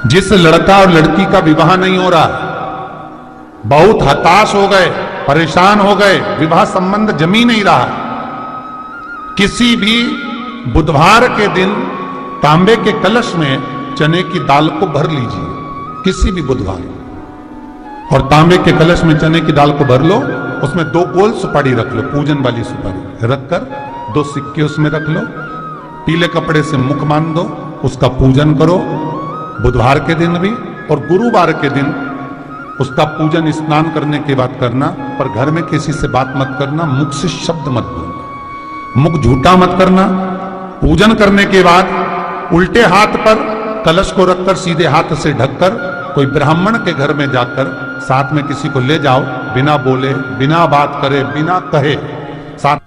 जिस लड़का और लड़की का विवाह नहीं हो रहा, बहुत हताश हो गए, परेशान हो गए, विवाह संबंध जमी नहीं रहा, किसी भी बुधवार के दिन तांबे के कलश में चने की दाल को भर लीजिए, किसी भी बुधवार, और तांबे के कलश में चने की दाल को भर लो, उसमें 2 गोल सुपारी रख लो, पूजन वाली सुपारी रखकर 2 सिक्के उसमें रख लो, पीले कपड़े से मुख बांध दो, उसका पूजन करो बुधवार के दिन भी, और गुरुवार के दिन उसका पूजन स्नान करने के बाद करना, पर घर में किसी से बात मत करना, मुख से शब्द मत बोलना, मुख झूठा मत करना। पूजन करने के बाद उल्टे हाथ पर कलश को रखकर सीधे हाथ से ढककर कोई ब्राह्मण के घर में जाकर साथ में किसी को ले जाओ, बिना बोले, बिना बात करे, बिना कहे, साथ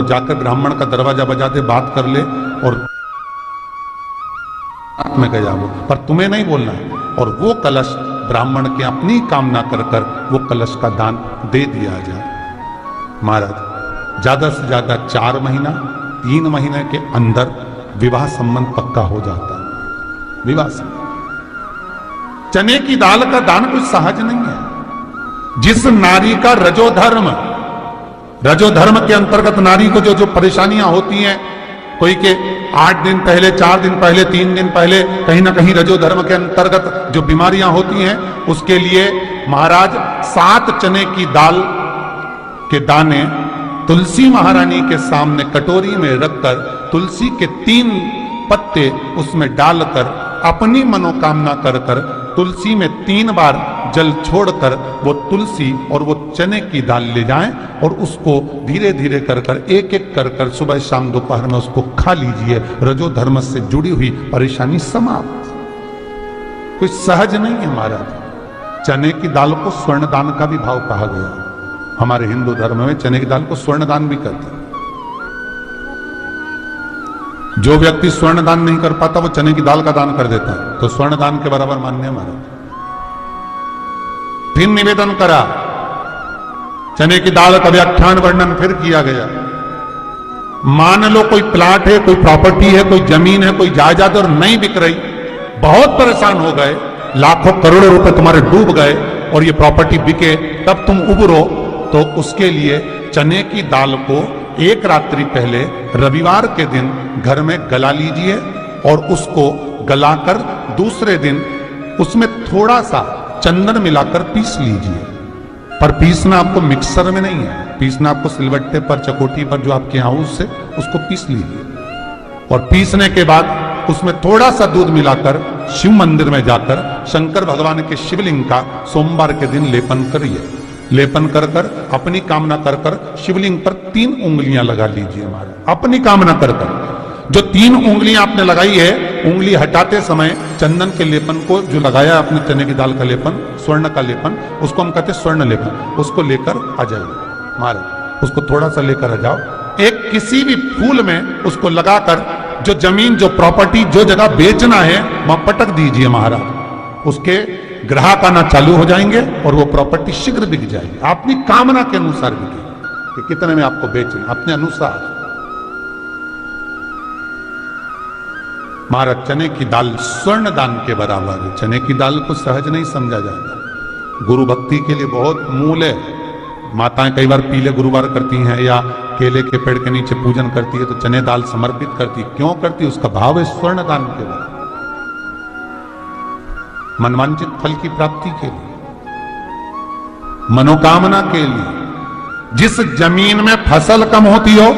जाकर ब्राह्मण का दरवाजा बजा दे, बात कर ले और में गया वो, पर तुम्हें नहीं बोलना है, और वो कलश ब्राह्मण के अपनी कामना कर कर वो कलश का दान दे दिया जाए। महाराज ज्यादा से ज्यादा 4 महीना 3 महीने के अंदर विवाह संबंध पक्का हो जाता है। विवाह संबंध, चने की दाल का दान कुछ सहज नहीं है। जिस नारी का रजोधर्म के अंतर्गत नारी को जो परेशानियां होती हैं, कोई के 8 दिन पहले, 4 दिन पहले, 3 दिन पहले कहीं ना कहीं रजोधर्म के अंतर्गत जो बीमारियां होती हैं, उसके लिए महाराज 7 चने की दाल के दाने तुलसी महारानी के सामने कटोरी में रखकर तुलसी के 3 पत्ते उसमें डालकर अपनी मनोकामना कर कर तुलसी में 3 बार जल छोड़कर वो तुलसी और वो चने की दाल ले जाएं और उसको धीरे धीरे कर कर एक एक कर कर सुबह शाम दोपहर में उसको खा लीजिए। रजोधर्म से जुड़ी हुई परेशानी समाप्त। कोई सहज नहीं है महाराज। चने की दाल को स्वर्ण दान का भी भाव कहा गया। हमारे हिंदू धर्म में चने की दाल को स्वर्ण दान भी करते हैं। जो व्यक्ति स्वर्ण दान नहीं कर पाता वो चने की दाल का दान कर देता है, तो स्वर्ण दान के बराबर मान्य है महाराज। फिर निवेदन करा, चने की दाल का व्याख्यान वर्णन फिर किया गया। मान लो कोई प्लाट है, कोई प्रॉपर्टी है, कोई जमीन है, कोई जायदाद और नहीं बिक रही, बहुत परेशान हो गए, लाखों करोड़ों रुपए तुम्हारे डूब गए और ये प्रॉपर्टी बिके, तब तुम उबरो, तो उसके लिए चने की दाल को एक रात्रि पहले रविवार के दिन घर में गला लीजिए और उसको गलाकर दूसरे दिन उसमें थोड़ा सा चंदन मिलाकर पीस लीजिए। पर पीसना आपको मिक्सर में नहीं है, पीसना आपको सिलबट्टे पर, चकोटी पर जो आपके यहाँ उससे उसको पीस लीजिए। और पीसने के बाद उसमें थोड़ा सा दूध मिलाकर शिव मंदिर में जाकर शंकर भगवान के शिवलिंग का सोमवार के दिन लेपन करिए। लेपन कर कर अपनी कामना कर कर शिवलिंग पर 3 उंगलियां लगा लीजिए महाराज, अपनी कामना कर कर। जो 3 उंगलियां आपने लगाई है, उंगली हटाते समय चंदन के लेपन को जो लगाया आपने, चने की दाल का लेपन, स्वर्ण का लेपन, उसको हम कहते हैं स्वर्ण लेपन, उसको लेकर आ जाइए महाराज। उसको थोड़ा सा लेकर आ जाओ, एक किसी भी फूल में उसको लगाकर जो जमीन, जो प्रॉपर्टी, जो जगह बेचना है वहां पटक दीजिए महाराज। उसके ग्राहक आना चालू हो जाएंगे और वो प्रॉपर्टी शीघ्र बिक जाएगी। अपनी कामना के अनुसार बिकेगी कि कितने में आपको बेचना, अपने अनुसार। महाराज चने की दाल स्वर्ण दान के बराबर है। चने की दाल को सहज नहीं समझा जाता। गुरु भक्ति के लिए बहुत मूल है। माताएं कई बार पीले गुरुवार करती हैं या केले के पेड़ के नीचे पूजन करती है तो चने दाल समर्पित करती है। क्यों करती है? उसका भाव है स्वर्ण दान के बराबर, मनवांचित फल की प्राप्ति के लिए, मनोकामना के लिए। जिस जमीन में फसल कम होती हो,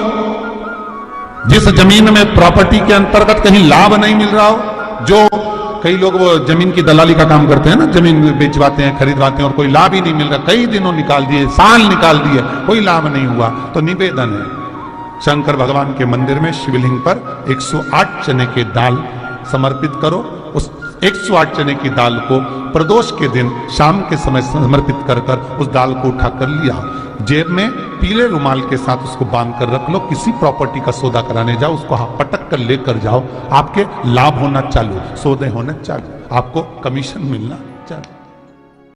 जिस जमीन में प्रॉपर्टी के अंतर्गत कहीं लाभ नहीं मिल रहा हो, जो कई लोग वो जमीन की दलाली का काम करते हैं ना, जमीन बेचवाते हैं, खरीदवाते हैं और कोई लाभ ही नहीं मिल रहा, कई दिनों निकाल दिए, साल निकाल दिए, कोई लाभ नहीं हुआ, तो निवेदन है शंकर भगवान के मंदिर में शिवलिंग पर 108 चने की दाल समर्पित करो। उस 108 चने की दाल को प्रदोष के दिन शाम के समय समर्पित कर कर उस दाल को उठाकर लिया, जेब में पीले रुमाल के साथ उसको बांध कर रख लो। किसी प्रॉपर्टी का सौदा कराने जाओ, उसको पटक कर लेकर जाओ, आपके लाभ होना चालू, सौदे होना चालू, आपको कमीशन मिलना चालू।